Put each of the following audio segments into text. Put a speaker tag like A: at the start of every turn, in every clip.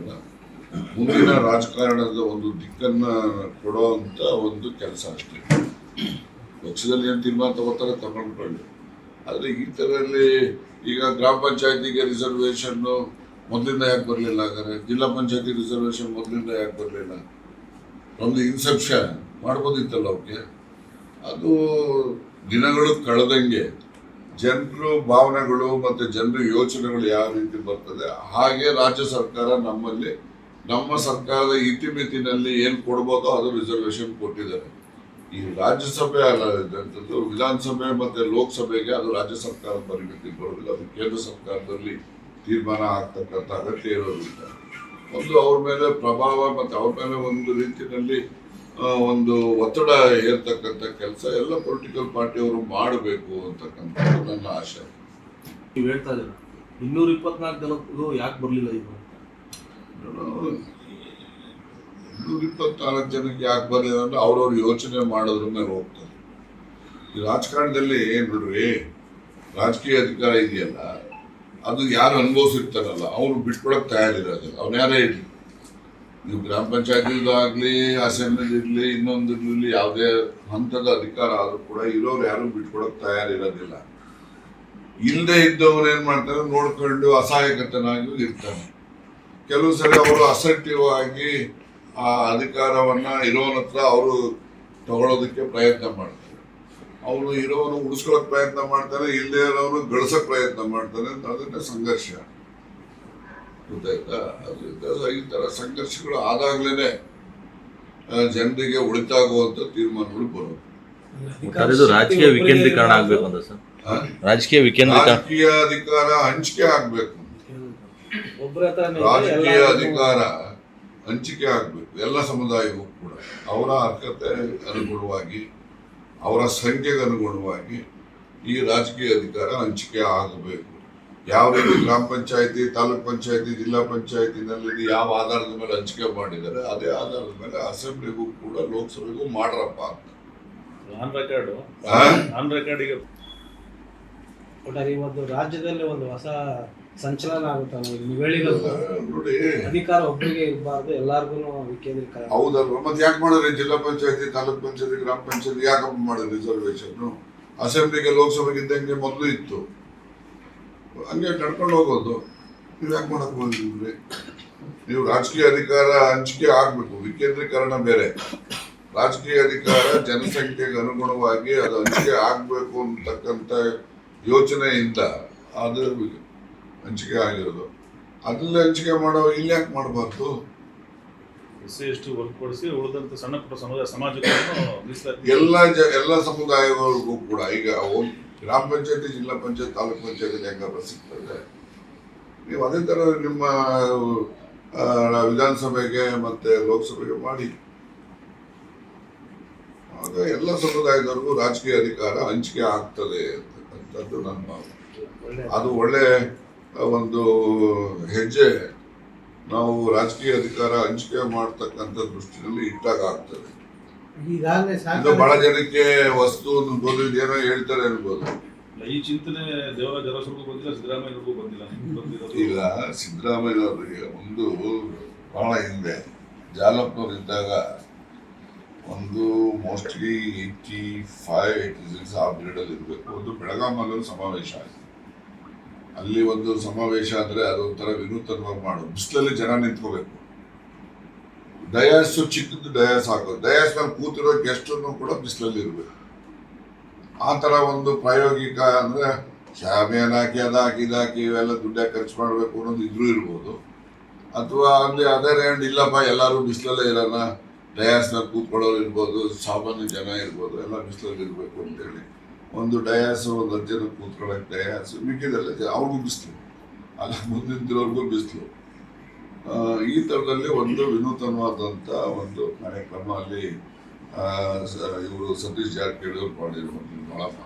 A: ರಾಜಕಾರಣ ಮುಂದಿನ ರಾಜಕಾರಣದ ಒಂದು ದಿಕ್ಕನ್ನ ಕೊಡುವಂತ ಒಂದು ಕೆಲಸ ಅಷ್ಟೇ. ಪಕ್ಷದಲ್ಲಿ ಏನು ತೀರ್ಮಾನ ತಗೋತಾರೆ ತಗೊಂಡ್ಕೊಳ್ಳಿ. ಆದರೆ ಈ ಥರಲ್ಲಿ ಈಗ ಗ್ರಾಮ ಪಂಚಾಯತಿಗೆ ರಿಸರ್ವೇಷನ್ ಮೊದಲಿಂದ ಯಾಕೆ ಬರಲಿಲ್ಲ, ಹಾಗಾದ್ರೆ ಜಿಲ್ಲಾ ಪಂಚಾಯತಿ ರಿಸರ್ವೇಷನ್ ಮೊದಲಿಂದ ಯಾಕೆ ಬರಲಿಲ್ಲ? ಒಂದು ಇನ್ಸೆಪ್ಷನ್ ಮಾಡ್ಬೋದಿತ್ತಲ್ಲ ಅವಕ್ಕೆ. ಅದು ದಿನಗಳು ಕಳೆದಂಗೆ ಜನರು ಭಾವನೆಗಳು ಮತ್ತು ಜನರ ಯೋಚನೆಗಳು ಯಾವ ರೀತಿ ಬರ್ತದೆ ಹಾಗೆ ರಾಜ್ಯ ಸರ್ಕಾರ ನಮ್ಮ ಸರ್ಕಾರದ ಇತಿಮಿತಿನಲ್ಲಿ ಏನು ಕೊಡ್ಬೋದೋ ಅದು ರಿಸರ್ವೇಷನ್ ಕೊಟ್ಟಿದ್ದಾರೆ. ಈ ರಾಜ್ಯಸಭೆ ಅಲ್ಲ, ವಿಧಾನಸಭೆ ಮತ್ತು ಲೋಕಸಭೆಗೆ ಅದು ರಾಜ್ಯ ಸರ್ಕಾರ ಪರಿಮಿತಿ ಬರೋದಿಲ್ಲ, ಅದು ಕೇಂದ್ರ ಸರ್ಕಾರದಲ್ಲಿ ತೀರ್ಮಾನ ಆಗ್ತಕ್ಕಂಥ ಅಗತ್ಯ ಇರೋದಿಲ್ಲ. ಒಂದು ಅವ್ರ ಮೇಲೆ ಪ್ರಭಾವ ಮತ್ತು ಅವ್ರ ಮೇಲೆ ಒಂದು ರೀತಿಯಲ್ಲಿ ಒಂದು ಒತ್ತಡ ಹೇರ್ತಕ್ಕಂಥ ಕೆಲಸ ಎಲ್ಲ ಪೊಲಿಟಿಕಲ್ ಪಾರ್ಟಿಯವರು ಮಾಡಬೇಕು ಅಂತಕ್ಕಂಥದ್ದು ನನ್ನ ಆಶೆ.
B: ನೀವು ಹೇಳ್ತಾ ಇದ್ದೀರಾ 224 ಜನಕ್ಕೂ ಯಾಕೆ ಬರಲಿಲ್ಲ ಈಗ?
A: 224 ಜನಕ್ಕೆ ಯಾಕೆ ಬರಲಿಲ್ಲ ಅಂದ್ರೆ ಅವ್ರವ್ರು ಯೋಚನೆ ಮಾಡೋದ್ರ ಮೇಲೆ ಹೋಗ್ತಾರೆ. ಈ ರಾಜಕಾರಣದಲ್ಲಿ ನೋಡ್ರಿ, ರಾಜಕೀಯ ಅಧಿಕಾರ ಇದೆಯಲ್ಲ ಅದು ಯಾರು ಅನುಭವಿಸಿರ್ತಾರಲ್ಲ ಅವ್ರು ಬಿಟ್ಕೊಳಕ್ ತಯಾರಿರೋದಿಲ್ಲ. ಅವ್ನು ಯಾರೇ ಇರಲಿ, ನೀವು ಗ್ರಾಮ ಪಂಚಾಯತಿದು ಆಗಲಿ, ಅಸೆಂಬ್ಲಿ ಇರಲಿ, ಇನ್ನೊಂದಿರಲಿ, ಯಾವುದೇ ಹಂತದ ಅಧಿಕಾರ ಆದ್ರೂ ಕೂಡ ಇರೋರು ಯಾರು ಬಿಟ್ಕೊಳಕ್ ತಯಾರಿರೋದಿಲ್ಲ. ಇಲ್ಲದೆ ಇದ್ದವನು ಏನ್ ಮಾಡ್ತಾರೆ, ನೋಡ್ಕೊಂಡು ಅಸಹಾಯಕತನಾಗಿ ಇರ್ತಾನೆ. ಕೆಲವು ಸರಿ ಅವರು ಅಸರ್ಟಿವ್ ಆಗಿ ಆ ಅಧಿಕಾರವನ್ನ ಇರೋನ ಹತ್ರ ಅವರು ತಗೊಳ್ಳೋದಕ್ಕೆ ಪ್ರಯತ್ನ ಮಾಡ್ತಾರೆ. ಅವನು ಇರೋನು ಉಳಿಸ್ಕೊಳಕ್ ಪ್ರಯತ್ನ ಮಾಡ್ತಾನೆ, ಇಲ್ಲದೆ ಇರೋನು ಗಳಿಸಕ್ ಪ್ರಯತ್ನ ಮಾಡ್ತಾನೆ. ಅದನ್ನ ಸಂಘರ್ಷ ಗೊತ್ತಾಯ್ತಾ? ಅದರಿಂದ ಈ ತರ ಸಂಘರ್ಷಗಳು ಆದಾಗ್ಲೇನೆ ಜನರಿಗೆ ಉಳಿತಾಗುವಂತ ತೀರ್ಮಾನಗಳು ಬರೋದು.
C: ರಾಜಕೀಯ ವಿಕೇಂದ್ರೀಕರಣ ಆಗ್ಬೇಕು ಅಂತ ಸರ್. ರಾಜಕೀಯ
A: ಅಧಿಕಾರ ಹಂಚಿಕೆ ಆಗ್ಬೇಕು. ರಾಜಕೀಯ ಅಧಿಕಾರ ಹಂಚಿಕೆ ಆಗ್ಬೇಕು ಎಲ್ಲ ಸಮುದಾಯಕ್ಕೂ ಕೂಡ. ಅವರ ಅರ್ಹತೆ ಅನುಗುಣವಾಗಿ, ಅವರ ಸಂಖ್ಯೆಗೆ ಅನುಗುಣವಾಗಿ ಈ ರಾಜಕೀಯ ಅಧಿಕಾರ ಹಂಚಿಕೆ ಆಗಬೇಕು. ಯಾವ ರೀತಿ ಗ್ರಾಮ ಪಂಚಾಯತಿ, ತಾಲೂಕ್ ಪಂಚಾಯತಿ, ಜಿಲ್ಲಾ ಪಂಚಾಯತಿನಲ್ಲಿ ಯಾವ ಆಧಾರದ ಮೇಲೆ ಹಂಚಿಕೆ ಮಾಡಿದ್ದಾರೆ ಅದೇ ಆಧಾರದ ಮೇಲೆ ಅಸೆಂಬ್ಲಿಗೂ ಕೂಡ ಲೋಕಸಭೆಗೂ ಮಾಡ್ರಪ್ಪ ಅಂತ.
D: ಇವತ್ತು ರಾಜ್ಯದಲ್ಲಿ ಒಂದು ಹೊಸ ಸಂಚಲನ ಆಗುತ್ತೆ
A: ನೋಡಿ.
D: ಅಧಿಕಾರ ಒಬ್ಬರಿಗೆ ಇರಬಾರ್ದು, ಎಲ್ಲಾರ್ಗು ವಿಕೇಂದ್ರೀಕರಣ.
A: ಹೌದಲ್ವಾ? ಮತ್ತೆ ಯಾಕೆ ಮಾಡಿದ್ರೆ ಜಿಲ್ಲಾ ಪಂಚಾಯತಿ, ತಾಲೂಕ್ ಪಂಚಾಯತಿ, ಗ್ರಾಮ ಪಂಚಾಯತಿ ಯಾಕಪ್ಪ ಮಾಡಿದ್ರೆ ರಿಸರ್ವೇಶನ್? ಅಸೆಂಬ್ಲಿಗೆ ಲೋಕಸಭೆಗೆ ಇದ್ದಂಗೆ ಮೊದಲು ಇತ್ತು, ಹಂಗೆ ನಡ್ಕೊಂಡು ಹೋಗೋದು. ನೀವು ಯಾಕೆ ಮಾಡಕ್ ಹೋಗಿದ್ರಿ? ನೀವು ರಾಜಕೀಯ ಅಧಿಕಾರ ಹಂಚಿಕೆ ಆಗ್ಬೇಕು. ವಿಕೇಂದ್ರೀಕರಣ ಬೇರೆ, ರಾಜಕೀಯ ಅಧಿಕಾರ ಜನಸಂಖ್ಯೆಗೆ ಅನುಗುಣವಾಗಿ ಅದು ಹಂಚಿಕೆ ಆಗ್ಬೇಕು ಅಂತಕ್ಕಂಥ ಯೋಚನೆಯಿಂದ ಅದು ಹಂಚಿಕೆ ಆಗಿರೋದು. ಅದನ್ನ ಹಂಚಿಕೆ ಮಾಡೋ ಇಲ್ಲಿ ಯಾಕೆ ಮಾಡಬಾರ್ದು?
B: ಹೊರತುಪಡಿಸಿ ಉಳಿದಂತ ಸಣ್ಣ ಪುಟ್ಟ ಸಮಾಜ
A: ಎಲ್ಲ ಸಮುದಾಯಗಳಿಗೂ ಕೂಡ ಈಗ ಗ್ರಾಮ ಪಂಚಾಯತಿ, ಜಿಲ್ಲಾ ಪಂಚಾಯತ್, ತಾಲೂಕ್ ಪಂಚಾಯತಿ ಹೆಂಗಾರ ಸಿಗ್ತದೆ. ನೀವು ಅದೇ ತರ ನಿಮ್ಮ ವಿಧಾನಸಭೆಗೆ ಮತ್ತೆ ಲೋಕಸಭೆಗೆ ಮಾಡಿ. ಆಗ ಎಲ್ಲ ಸಮುದಾಯದವರೆಗೂ ರಾಜಕೀಯ ಅಧಿಕಾರ ಹಂಚಿಕೆ ಆಗ್ತದೆ ಅಂತಕ್ಕಂಥದ್ದು ನನ್ನ ಭಾವನೆ. ಅದು ಒಳ್ಳೆ ಒಂದು ಹೆಜ್ಜೆ. ನಾವು ರಾಜಕೀಯ ಅಧಿಕಾರ ಹಂಚಿಕೆ ಮಾಡ್ತಕ್ಕಂಥ ದೃಷ್ಟಿನಲ್ಲಿ ಇಟ್ಟಾಗ ಆಗ್ತದೆ. ಇದು ಬಹಳ ಜನಕ್ಕೆ ವಸ್ತು ಏನೋ ಹೇಳ್ತಾರೆ ಅನ್ಬೋದು.
B: ಈ ಚಿಂತನೆ ದೇವರಾಜರಸರಿಗೂ ಬಂದಿಲ್ಲ, ಸಿದ್ದರಾಮಯ್ಯವ್ರಿಗೂ ಬಂದಿಲ್ಲ.
A: ಈಗ ಸಿದ್ದರಾಮಯ್ಯವ್ರಿಗೆ ಒಂದು ಬಹಳ ಹಿಂದೆ ಜಾಲಪ್ಪನವ್ರು ಇದ್ದಾಗ ಒಂದು ಮೋಸ್ಟ್ಲಿ 85-86 ಆ ಪೀರಿಯಡ್ ಇರಬೇಕು. ಒಂದು ಬೆಳಗಾಮಲ್ಲಿ ಸಮಾವೇಶ ಆಯಿತು. ಅಲ್ಲಿ ಒಂದು ಸಮಾವೇಶ ಅಂದ್ರೆ ಅದೊಂಥರ ವಿನೂತನವಾಗಿ ಮಾಡೋದು. ಬಿಸಿಲಲ್ಲಿ ಜನ ನಿಂತ್ಕೋಬೇಕು, ಡಯಾಸ್ ಚಿಕ್ಕದು ಡಯಾಸ್ ಹಾಕೋದು, ಡಯಾಸ್ ಮೇಲೆ ಕೂತಿರೋ ಗೆಸ್ಟನ್ನು ಕೂಡ ಬಿಸಿಲಲ್ಲಿ ಇರಬೇಕು. ಆ ಥರ ಒಂದು ಪ್ರಾಯೋಗಿಕ ಅಂದ್ರೆ ಶಾಮಿಯಾನ ಹಾಕಿ ಅದಾಕಿ ಇವೆಲ್ಲ ದುಡ್ಡು ಖರ್ಚು ಮಾಡಬೇಕು ಅನ್ನೋದು ಇದ್ರೂ ಇರ್ಬೋದು. ಅಥವಾ ಅಲ್ಲಿ ಅದೇ ರೇಂಡ್ ಇಲ್ಲಪ್ಪ ಎಲ್ಲರೂ ಬಿಸಿಲಲ್ಲೇ ಇರೋಣ, ಡಯಾಸ್ನಲ್ಲಿ ಕೂತ್ಕೊಳ್ಳೋರು ಇರ್ಬೋದು, ಸಾಮಾನ್ಯ ಜನ ಇರ್ಬೋದು, ಎಲ್ಲ ಬಿಸಿಲಲ್ಲಿ ಇರಬೇಕು ಅಂತೇಳಿ ಒಂದು ಡಯಾಸು, ಒಂದು 10 ಜನ ಕೂತ್ಕೊಳ್ಳೋಕೆ ಡಯಾಸು, ಮಿಕ್ಕಿದೆಲ್ಲ ಅವ್ರಿಗೂ ಬಿಸಿಲು, ಅಲ್ಲ ಮುಂದಿನವ್ರಿಗೂ ಬಿಸಿಲು. ಈ ಥರದಲ್ಲಿ ಒಂದು ವಿನೂತನವಾದಂಥ ಒಂದು ಕಾರ್ಯಕ್ರಮ ಅಲ್ಲಿ ಇವರು ಸತೀಶ್ ಜಾರಕಿಹೊಳಿ ಅವರು ಮಾಡಿರುವಂಥ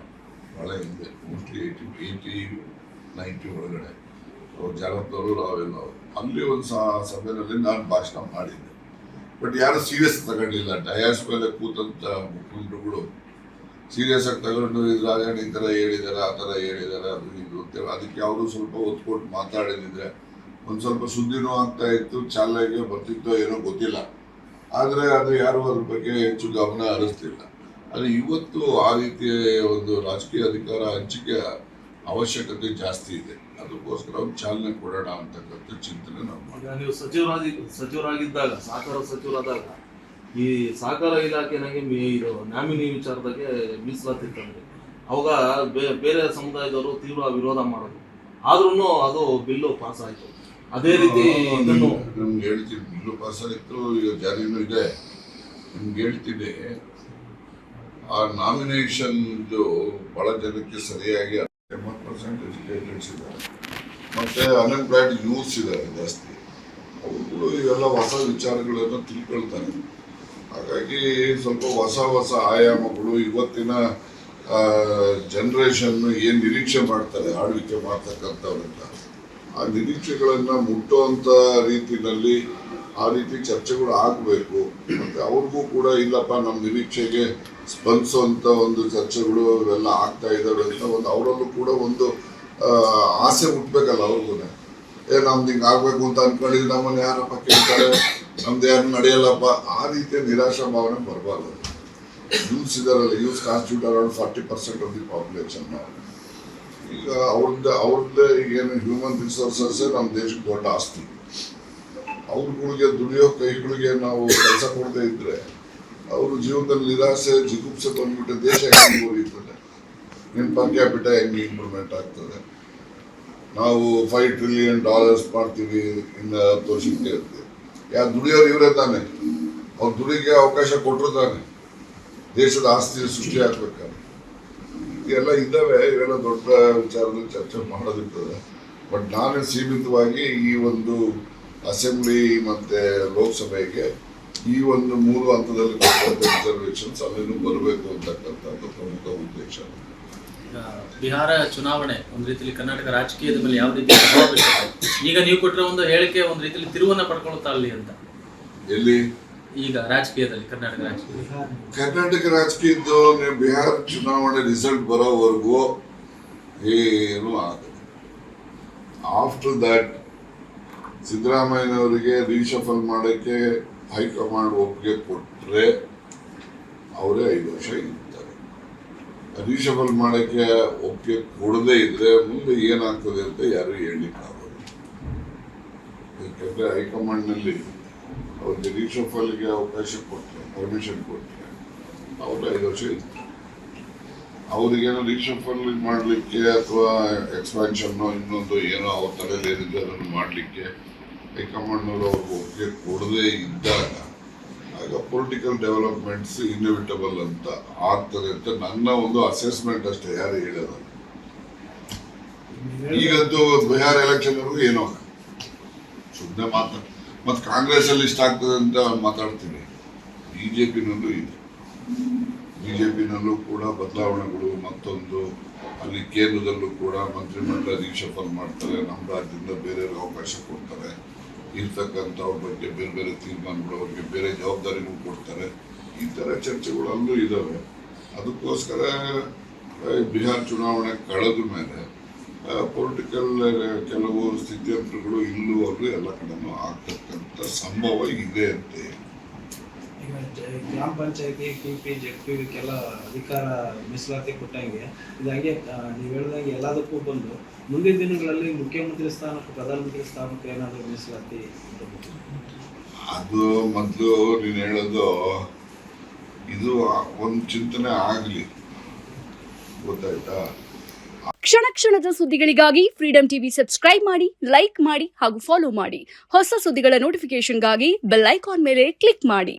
A: ಭಾಳ ಹಿಂದೆ, ಮೋಸ್ಟ್ಲಿ 80-90 ಒಳಗಡೆ ಜಾಲಪ್ಪನವರು, ರಾವೆಲ್ಲ ಅವರು ಅಲ್ಲಿ ಒಂದು ಸಭೆಯಲ್ಲಿ ನಾನು ಭಾಷಣ ಮಾಡಿದ್ದೆ. ಬಟ್ ಯಾರು ಸೀರಿಯಸ್ ತಗೊಂಡಿಲ್ಲ. ಡಯಾಸ್ ಮೇಲೆ ಕೂತಂಥ ಮುಖಂಡರುಗಳು ಸೀರಿಯಸ್ ಆಗಿ ತಗೊಂಡು ರಾಜಣ್ಣ ಈ ಥರ ಹೇಳಿದ್ದಾರೆ, ಆ ಥರ ಹೇಳಿದ್ದಾರೆ, ಅದು ಇದು ಅಂತೇಳಿ ಅದಕ್ಕೆ ಅವರು ಸ್ವಲ್ಪ ಒತ್ತು ಕೊಟ್ಟು ಮಾತಾಡಿದ್ರೆ ಒಂದು ಸ್ವಲ್ಪ ಸುದ್ದಿನೂ ಆಗ್ತಾ ಇತ್ತು, ಚಾಲನೆಗೆ ಬರ್ತಿತ್ತೋ ಏನೋ ಗೊತ್ತಿಲ್ಲ. ಆದರೆ ಅದು ಯಾರು ಅದ್ರ ಬಗ್ಗೆ ಹೆಚ್ಚು ಗಮನ ಹರಿಸ್ತಿಲ್ಲ. ಆದರೆ ಇವತ್ತು ಆ ರೀತಿಯ ಒಂದು ರಾಜಕೀಯ ಅಧಿಕಾರ ಹಂಚಿಕೆಯ ಅವಶ್ಯಕತೆ ಜಾಸ್ತಿ ಇದೆ. ಅದಕ್ಕೋಸ್ಕರ ಒಂದು ಚಾಲನೆ ಕೊಡೋಣ ಅಂತಕ್ಕಂಥ ಚಿಂತನೆ ನಾವು
B: ಈಗ ನೀವು ಸಚಿವರಾಗಿದ್ದಾಗ, ಸಹಕಾರ ಸಚಿವರಾದಾಗ, ಈ ಸಹಕಾರ ಇಲಾಖೆನಾಗೆ ಇದು ನಾಮಿನಿ ವಿಚಾರದಾಗೆ ಮೀಸಲಾತಿ ತಂದ್ರೆ ಅವಾಗ ಬೇರೆ ಸಮುದಾಯದವರು ತೀವ್ರ ವಿರೋಧ ಮಾಡೋದು, ಆದ್ರೂ ಅದು ಬಿಲ್ಲು ಪಾಸ್ ಆಯ್ತು. ಅದೇ ರೀತಿ ಇದನ್ನು
A: ನಿಮ್ಗೆ ಹೇಳ್ತೀನಿ, ಬಿಲ್ಲು ಪಾಸ್ ಆಯಿತು, ಈಗ ಜಾರಿನೂ ಇದೆ. ನಿಮ್ಗೆ ಹೇಳ್ತೀನಿ, ಆ ನಾಮಿನೇಷನ್ದು ಬಹಳ ಜನಕ್ಕೆ ಸರಿಯಾಗಿ 80% ಎಜುಕೇಟೆಡ್ಸ್ ಇದ್ದಾರೆ, ಮತ್ತೆ ಅನ್ಎಂಪ್ಲಾಯ್ಡ್ ಯೂತ್ಸ್ ಇದ್ದಾರೆ ಜಾಸ್ತಿ. ಅವರು ಇವೆಲ್ಲ ಹೊಸ ವಿಚಾರಗಳನ್ನು ತಿಳ್ಕೊಳ್ತಾರೆ. ಹಾಗಾಗಿ ಸ್ವಲ್ಪ ಹೊಸ ಆಯಾಮಗಳು ಇವತ್ತಿನ ಜನ್ರೇಷನ್ ಏನು ನಿರೀಕ್ಷೆ ಮಾಡ್ತಾರೆ ಆಳ್ವಿಕೆ ಮಾಡ್ತಕ್ಕಂಥವ್ರಿಂದ, ಆ ನಿರೀಕ್ಷೆಗಳನ್ನು ಮುಟ್ಟುವಂಥ ರೀತಿಯಲ್ಲಿ ಆ ರೀತಿ ಚರ್ಚೆಗಳು ಆಗಬೇಕು. ಮತ್ತು ಅವ್ರಿಗೂ ಕೂಡ ಇಲ್ಲಪ್ಪ ನಮ್ಮ ನಿರೀಕ್ಷೆಗೆ ಸ್ಪಂದಿಸುವಂಥ ಒಂದು ಚರ್ಚೆಗಳು ಇವೆಲ್ಲ ಆಗ್ತಾ ಇದ್ದಾವೆ ಅಂತ ಒಂದು ಅವರಲ್ಲೂ ಕೂಡ ಒಂದು ಆಸೆ ಹುಟ್ಟಬೇಕಲ್ಲ ಅವ್ರಿಗೂ. ನಮ್ದು ಹಿಂಗೆ ಆಗಬೇಕು ಅಂತ ಅಂದ್ಕೊಂಡಿದ್ದು ನಮ್ಮನ್ನು ಯಾರಪ್ಪ ಕೇಳ್ತಾರೆ, ನಮ್ದು ಯಾರು ನಡೆಯಲ್ಲಪ್ಪ, ಆ ರೀತಿಯ ನಿರಾಶಾ ಭಾವನೆ ಬರಬಾರ್ದು. ಯೂತ್ಸ್ ಇದಾರಲ್ಲ, youths constitute around 40% of the population. ಈಗ ಅವ್ರದ್ದೇ ಈಗೇನು ಹ್ಯೂಮನ್ ರಿಸೋರ್ಸಸ್ಸೇ ನಮ್ಮ ದೇಶಕ್ಕೆ ದೊಡ್ಡ ಆಸ್ತಿ. ಅವ್ರಗಳಿಗೆ ದುಡಿಯೋ ಕೈಗಳಿಗೆ ನಾವು ಕೆಲಸ ಕೊಡದೇ ಇದ್ರೆ ಅವರು ಜೀವನದಲ್ಲಿ ನಿರಾಸೆ ಜಿಗುಪ್ಸೆ ಬಂದ್ಬಿಟ್ಟು ದೇಶ ಹೆಂಗೆ ಮುರಿಯುತ್ತದೆ, ನಿಮ್ಮ ಪರ್ ಕ್ಯಾಪಿಟ ಹೆಂಗೆ ಇಂಪ್ರೂವ್ಮೆಂಟ್ ಆಗ್ತದೆ. ನಾವು $5 ಟ್ರಿಲಿಯನ್ ಮಾಡ್ತೀವಿ ಇನ್ನು 10 ವರ್ಷಕ್ಕೆ ಇರ್ತೀವಿ. ಯಾರು ದುಡಿಯೋರು ಇವರೇ ತಾನೆ, ಅವ್ರು ದುಡಿಗೆ ಅವಕಾಶ ಕೊಟ್ಟರು ತಾನೆ ದೇಶದ ಆಸ್ತಿ ಸೃಷ್ಟಿ ಆಗ್ಬೇಕಾದ್ರೆ. ಇದೆಲ್ಲ ಇದ್ದಾವೆ, ಇವೆಲ್ಲ ದೊಡ್ಡ ವಿಚಾರದಲ್ಲಿ ಚರ್ಚೆ ಮಾಡೋದಿರ್ತದೆ. ಬಟ್ ನಾನೇ ಸೀಮಿತವಾಗಿ ಈ ಒಂದು ಅಸೆಂಬ್ಲಿ ಮತ್ತು ಲೋಕಸಭೆಗೆ ಈ ಒಂದು 3 ಹಂತದಲ್ಲಿ ರಿಸರ್ವೇಷನ್ಸ್ ಅಲ್ಲಿನೂ ಬರಬೇಕು ಅಂತಕ್ಕಂಥದ್ದು ಪ್ರಮುಖ ಉದ್ದೇಶ.
E: ಬಿಹಾರ ಚುನಾವಣೆ ಒಂದು ರೀತಿಯಲ್ಲಿ ಕರ್ನಾಟಕ ರಾಜಕೀಯದ ಮೇಲೆ ಯಾವ ರೀತಿ ಪ್ರಭಾವ ಬೀರುತ್ತೆ? ಈಗ ನೀವು ಕೊಟ್ಟಿರೋ ಒಂದು ಹೇಳಿಕೆ ಒಂದು ರೀತಿಯಲ್ಲಿ ತಿರುವನ್ನ ಪಡ್ಕೊಳ್ತಾ ಅಲ್ಲಿ ಅಂತ.
A: ಎಲ್ಲಿ?
E: ಈಗ ರಾಜಕೀಯದಲ್ಲಿ
A: ಕರ್ನಾಟಕ ರಾಜಕೀಯದ್ದು ಬಿಹಾರ ಚುನಾವಣೆ ರಿಸಲ್ಟ್ ಬರೋವರೆಗೂ ಏನು ಆಗಲ್ಲ. ಆಫ್ಟರ್ ದಟ್ ಸಿದ್ದರಾಮಯ್ಯನವರಿಗೆ ರೀಶಫಲ್ ಮಾಡೋಕ್ಕೆ ಹೈಕಮಾಂಡ್ ಒಪ್ಪಿಗೆ ಕೊಟ್ಟರೆ ಅವರೇ 5 ವರ್ಷ ಇರ್ತಾರೆ. ರೀಶಫಲ್ ಮಾಡೋಕ್ಕೆ ಒಪ್ಪಿಗೆ ಕೊಡದೇ ಇದ್ರೆ ಮುಂದೆ ಏನಾಗ್ತದೆ ಅಂತ ಯಾರು ಹೇಳಲಿಕ್ಕಾಗೋದು. ಯಾಕಂದರೆ ಹೈಕಮಾಂಡ್ನಲ್ಲಿ ಅವ್ರಿಗೆ ರೀಶಫಲ್ಗೆ ಅವಕಾಶ ಕೊಟ್ಟರೆ, ಪರ್ಮಿಷನ್ ಕೊಟ್ಟರೆ ಅವರು 5 ವರ್ಷ ಇರ್ತಾರೆ. ಅವ್ರಿಗೇನೋ ರೀಶಫಲ್ ಮಾಡಲಿಕ್ಕೆ ಅಥವಾ ಎಕ್ಸ್ಪ್ಯಾನ್ಷನ್ನು ಇನ್ನೊಂದು ಏನೋ ಅವ್ರ ತಲೆಯಲ್ಲಿ ಏನಿದೆ ಅದನ್ನು ಮಾಡಲಿಕ್ಕೆ ಹೈಕಮಾಂಡ್ನವರು ಅವ್ರಿಗೆ ಒಪ್ಪಿಗೆ ಕೊಡದೇ ಇದ್ದಾಗ ಆಗ ಪೊಲಿಟಿಕಲ್ ಡೆವಲಪ್ಮೆಂಟ್ಸ್ ಇನ್ಎವಿಟಬಲ್ ಅಂತ ಆಗ್ತದೆ ಅಂತ ನನ್ನ ಒಂದು ಅಸೆಸ್ಮೆಂಟ್ ಅಷ್ಟೇ, ಯಾರು ಹೇಳೋದು. ಈಗಂತೂ ಬಿಹಾರ ಎಲೆಕ್ಷನ್ವರೆಗೂ ಏನೋ ಸುಮ್ಮನೆ ಮಾತಾಡ್ತಾರೆ. ಮತ್ತು ಕಾಂಗ್ರೆಸ್ಸಲ್ಲಿ ಇಷ್ಟ ಆಗ್ತದೆ ಅಂತ ಮಾತಾಡ್ತೀನಿ. ಬಿಜೆಪಿನಲ್ಲೂ ಇದೆ, ಬಿಜೆಪಿನಲ್ಲೂ ಕೂಡ ಬದಲಾವಣೆಗಳು, ಮತ್ತೊಂದು ಅಲ್ಲಿ ಕೇಂದ್ರದಲ್ಲೂ ಕೂಡ ಮಂತ್ರಿಮಂಡಲ ರೀಶಫಲ್ ಮಾಡ್ತಾರೆ, ನಮ್ಮ ರಾಜ್ಯದಿಂದ ಬೇರೆಯವ್ರಿಗೆ ಅವಕಾಶ ಕೊಡ್ತಾರೆ, ಇರ್ತಕ್ಕಂಥವ್ರ ಬಗ್ಗೆ ಬೇರೆ ಬೇರೆ ತೀರ್ಮಾನಗಳು, ಅವ್ರಿಗೆ ಬೇರೆ ಜವಾಬ್ದಾರಿಗಳು ಕೊಡ್ತಾರೆ. ಈ ಥರ ಚರ್ಚೆಗಳು ಅಲ್ಲೂ ಇದ್ದಾವೆ. ಅದಕ್ಕೋಸ್ಕರ ಬಿಹಾರ ಚುನಾವಣೆ ಕಳೆದ ಮೇಲೆ ಪೊಲಿಟಿಕಲ್ ಕೆಲವು ಸ್ಥಿತ್ಯಂತರಗಳು ಇಲ್ಲೂ ಅಲ್ಲೂ ಎಲ್ಲ ಕಡೆನೂ ಆಗ್ತಕ್ಕಂಥ ಸಂಭವ ಇದೆ ಅಂತ.
D: ಈಗ ಗ್ರಾಮ ಪಂಚಾಯತಿ KP JP ಇದಕ್ಕೆಲ್ಲ ಅಧಿಕಾರ ಮೀಸಲಾತಿ ಕೊಟ್ಟಂಗೆ ಇದು ಹಂಗೆ ನೀವು ಹೇಳ್ದಂಗೆ ಎಲ್ಲದಕ್ಕೂ ಬಂದು ಮುಂದಿನ ದಿನಗಳಲ್ಲಿ ಮುಖ್ಯಮಂತ್ರಿ ಸ್ಥಾನಕ್ಕೆ ಪ್ರಧಾನಮಂತ್ರಿ ಸ್ಥಾನಕ್ಕೆ ಏನಾದರೂ ಮೀಸಲಾತಿ
A: ಅದು ಮೊದಲು ನೀನು ಹೇಳೋದು ಇದು ಒಂದು ಚಿಂತನೆ ಆಗಲಿ, ಗೊತ್ತಾಯ್ತಾ?
F: ಕ್ಷಣ ಕ್ಷಣದ ಸುದ್ದಿಗಳಿಗಾಗಿ ಫ್ರೀಡಂ ಟಿವಿ ಸಬ್ಸ್ಕ್ರೈಬ್ ಮಾಡಿ, ಲೈಕ್ ಮಾಡಿ ಹಾಗೂ ಫಾಲೋ ಮಾಡಿ. ಹೊಸ ಸುದ್ದಿಗಳ ನೋಟಿಫಿಕೇಶನ್ಗಾಗಿ ಬೆಲ್ ಐಕಾನ್ ಮೇಲೆ ಕ್ಲಿಕ್ ಮಾಡಿ.